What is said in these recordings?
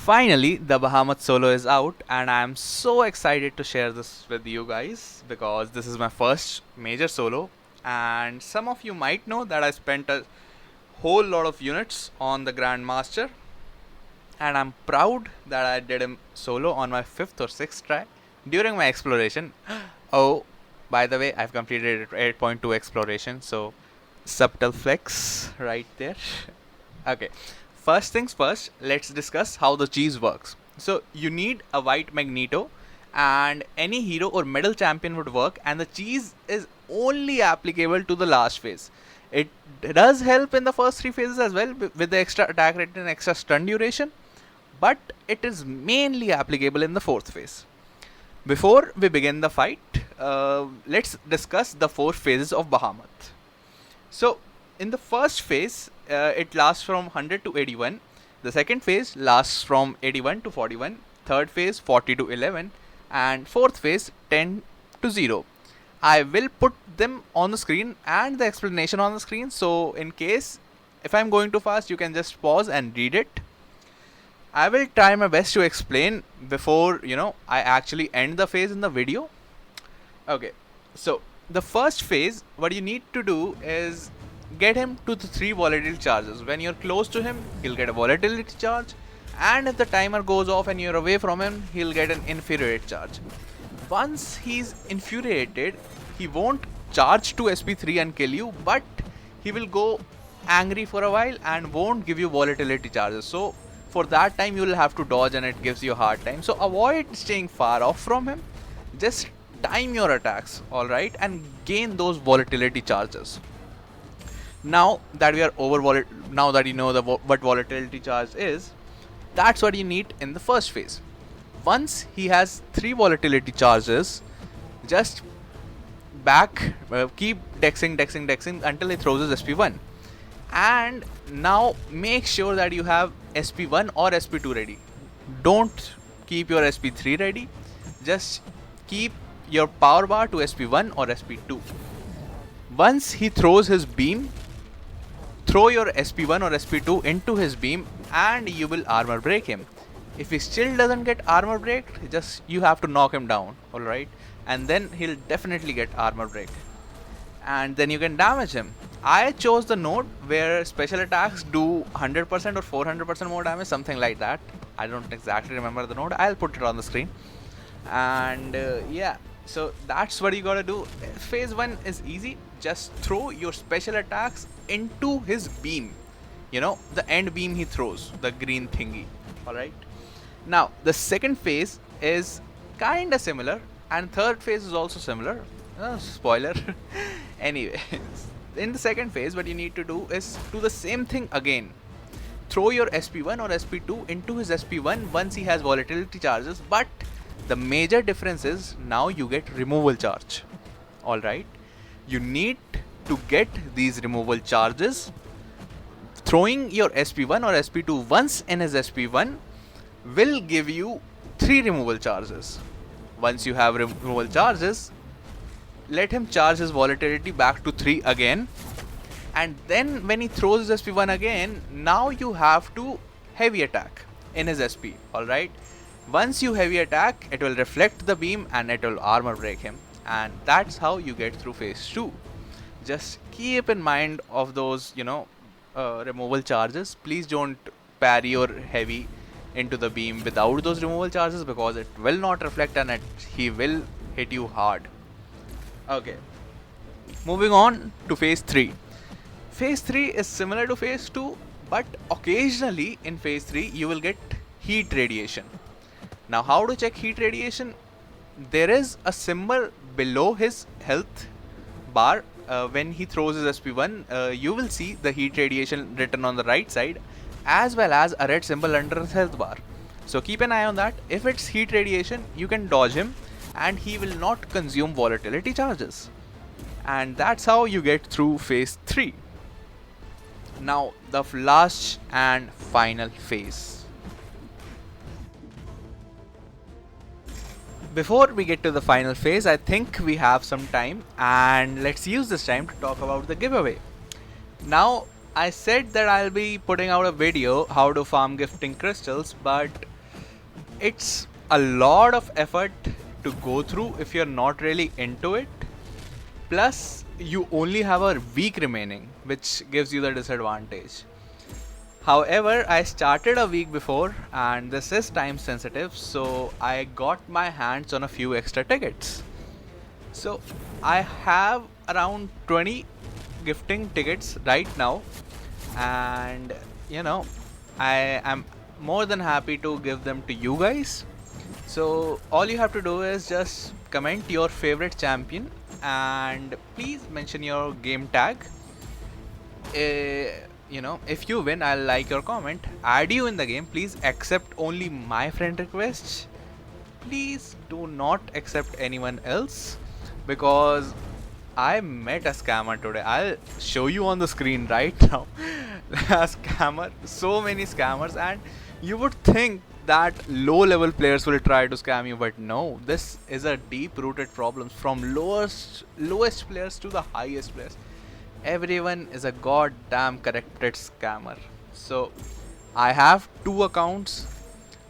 Finally, the Bahamet solo is out, and I am so excited to share this with you guys because this is my first major solo. And some of you might know that I spent a whole lot of units on the Grandmaster, and I'm proud that I did him solo on my 5th or 6th try during my exploration. Oh, by the way, I've completed 8.2 exploration, so subtle flex right there. Okay, first things first, let's discuss how the cheese works. So, you need a white Magneto, and any hero or medal champion would work, and the cheese is only applicable to the last phase. It does help in the first 3 phases as well with the extra attack rate and extra stun duration, but it is mainly applicable in the 4th phase. Before we begin the fight, let's discuss the 4 phases of Bahamet. So, in the first phase, it lasts from 100 to 81. The second phase lasts from 81 to 41. Third phase 40 to 11. And fourth phase 10 to 0. I will put them on the screen and the explanation on the screen. So, in case if I'm going too fast, you can just pause and read it. I will try my best to explain before I actually end the phase in the video. Okay, so the first phase, what you need to do is get him to the 3 volatility charges. When you're close to him, he'll get a volatility charge, and if the timer goes off and you're away from him, he'll get an infuriate charge. Once he's infuriated, he won't charge to SP3 and kill you, but he will go angry for a while and won't give you volatility charges. So for that time you will have to dodge and it gives you a hard time. So avoid staying far off from him. Just time your attacks, alright, and gain those volatility charges. Now that we are now that you know what volatility charge is, that's what you need in the first phase. Once he has 3 volatility charges, just keep dexing until he throws his SP1. And now make sure that you have SP1 or SP2 ready. Don't keep your SP3 ready. Just keep your power bar to SP1 or SP2. Once he throws his beam, throw your SP1 or SP2 into his beam and you will armor break him. If he still doesn't get armor break, you have to knock him down, alright? And then he'll definitely get armor break. And then you can damage him. I chose the node where special attacks do 100% or 400% more damage, something like that. I don't exactly remember the node. I'll put it on the screen. And yeah, so that's what you gotta do. Phase 1 is easy. Just throw your special attacks into his beam. The end beam he throws, the green thingy. Alright. Now, the second phase is kinda similar, and third phase is also similar. Spoiler. Anyway, in the second phase, what you need to do is do the same thing again. Throw your SP1 or SP2 into his SP1 once he has volatility charges, but the major difference is now you get removal charge. Alright, you need to get these removal charges. Throwing your SP1 or SP2 once in his SP1 will give you 3 removal charges. Once you have removal charges, let him charge his volatility back to 3 again, and then when he throws his SP1 again, now you have to heavy attack in his SP, alright. Once you heavy attack, it will reflect the beam and it will armor break him, and that's how you get through phase 2. Just keep in mind of those removal charges. Please don't parry or heavy into the beam without those removal charges, because it will not reflect and he will hit you hard. Okay, moving on to phase 3. Phase 3 is similar to phase 2, but occasionally in phase 3 you will get heat radiation. Now, how to check heat radiation? There is a symbol below his health bar. When he throws his SP1, you will see the heat radiation written on the right side, as well as a red symbol under his health bar. So keep an eye on that. If it's heat radiation, you can dodge him and he will not consume volatility charges. And that's how you get through phase 3. Now, the last and final phase. Before we get to the final phase, I think we have some time, and let's use this time to talk about the giveaway. Now, I said that I'll be putting out a video how to farm gifting crystals, but It's a lot of effort to go through if you're not really into it. Plus, you only have a week remaining, which gives you the disadvantage. However, I started a week before and this is time sensitive, so I got my hands on a few extra tickets. So I have around 20 gifting tickets right now, and you know, I am more than happy to give them to you guys. So all you have to do is just comment your favorite champion and please mention your game tag. If you win, I'll like your comment, add you in the game. Please accept only my friend requests. Please do not accept anyone else, because I met a scammer today. I'll show you on the screen right now. A scammer, so many scammers, and you would think that low level players will try to scam you, but no, this is a deep rooted problem from lowest players to the highest players. Everyone is a goddamn corrupted scammer. So I have two accounts.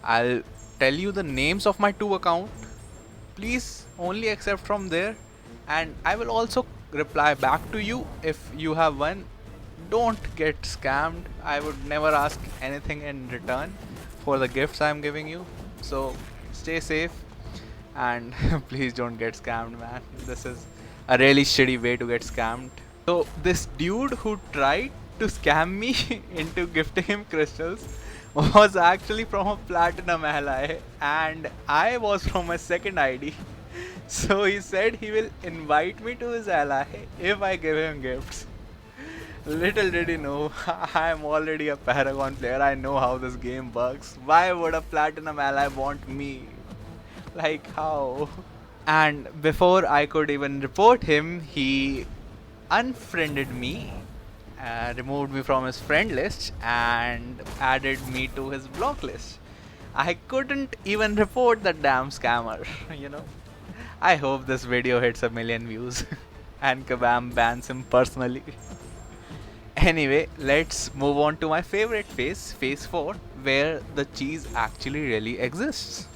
I'll tell you the names of my two accounts. Please only accept from there, and I will also reply back to you if you have one. Don't get scammed. I would never ask anything in return for the gifts I'm giving you. So stay safe and please don't get scammed, man. This is a really shitty way to get scammed. So this dude who tried to scam me into gifting him crystals was actually from a platinum ally and I was from a second ID. So he said he will invite me to his ally if I give him gifts. Little did he know, I am already a Paragon player. I know how this game works. Why would a platinum ally want me? Like how? And before I could even report him, he unfriended me, removed me from his friend list and added me to his block list. I couldn't even report the damn scammer, you know. I hope this video hits 1 million views and Kabam bans him personally. Anyway, let's move on to my favorite phase, phase 4, where the cheese actually really exists.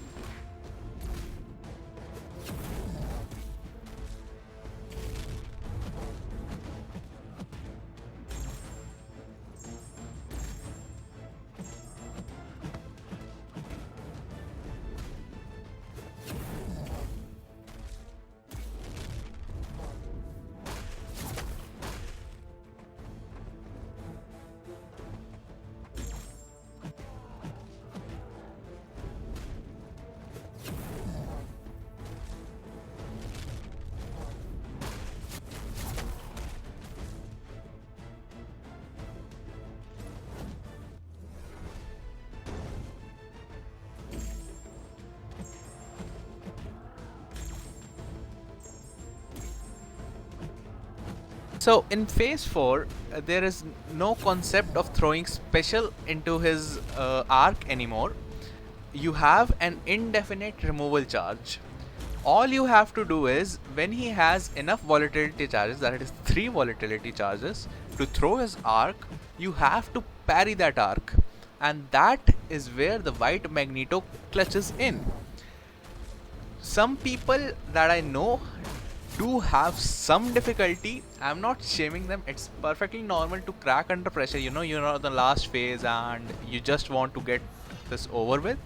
So in phase 4, there is no concept of throwing special into his arc anymore. You have an indefinite removal charge. All you have to do is, when he has enough volatility charges, that is 3 volatility charges, to throw his arc, you have to parry that arc. And that is where the white Magneto clutches in. Some people that I know do have some difficulty. I'm not shaming them. It's perfectly normal to crack under pressure. You're the last phase and you just want to get this over with.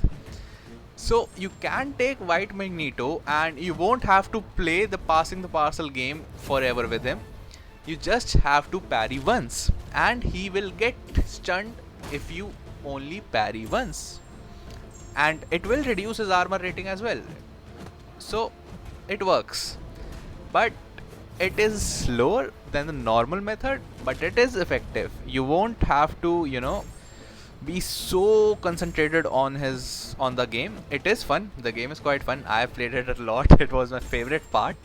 So you can take white Magneto and you won't have to play the passing the parcel game forever with him. You just have to parry once and he will get stunned if you only parry once. And it will reduce his armor rating as well. So it works. But it is slower than the normal method, but it is effective. You won't have to, be so concentrated on the game. It is fun. The game is quite fun. I played it a lot. It was my favorite part.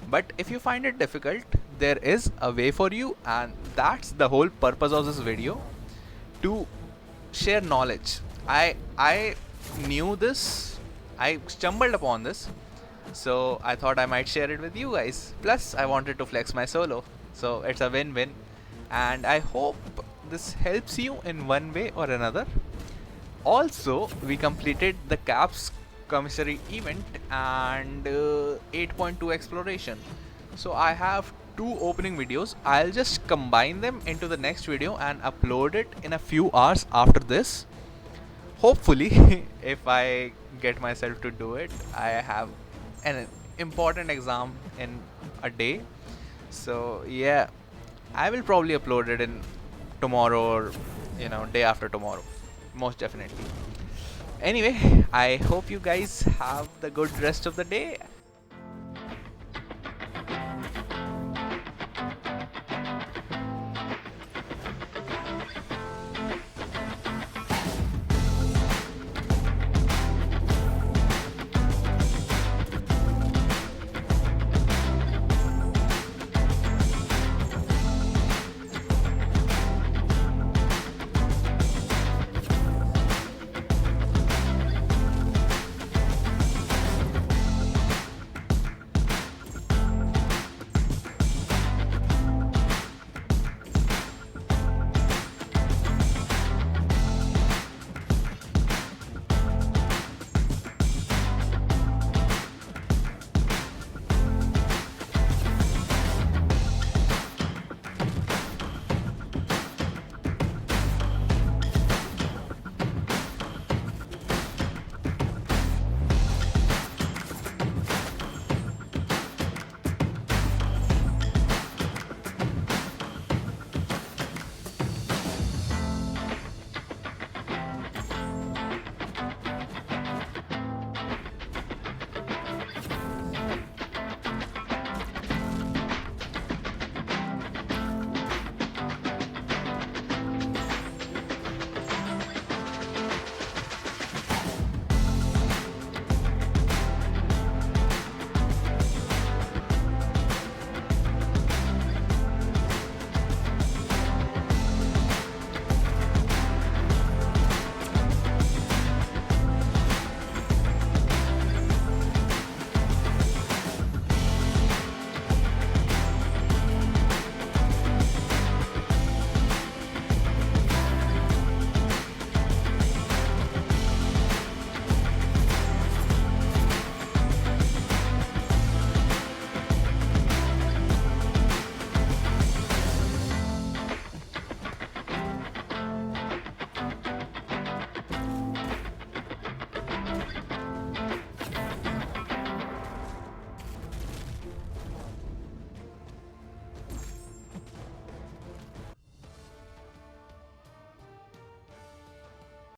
But if you find it difficult, there is a way for you, and that's the whole purpose of this video, to share knowledge. I knew this. I stumbled upon this. So I thought I might share it with you guys. Plus I wanted to flex my solo. So it's a win-win. And I hope this helps you in one way or another. Also, we completed the Caps commissary event and 8.2 exploration. So I have two opening videos. I'll just combine them into the next video and upload it in a few hours after this. Hopefully, if I get myself to do it. I have an important exam in a day. So yeah, I will probably upload it in tomorrow or day after tomorrow, most definitely. Anyway, I hope you guys have the good rest of the day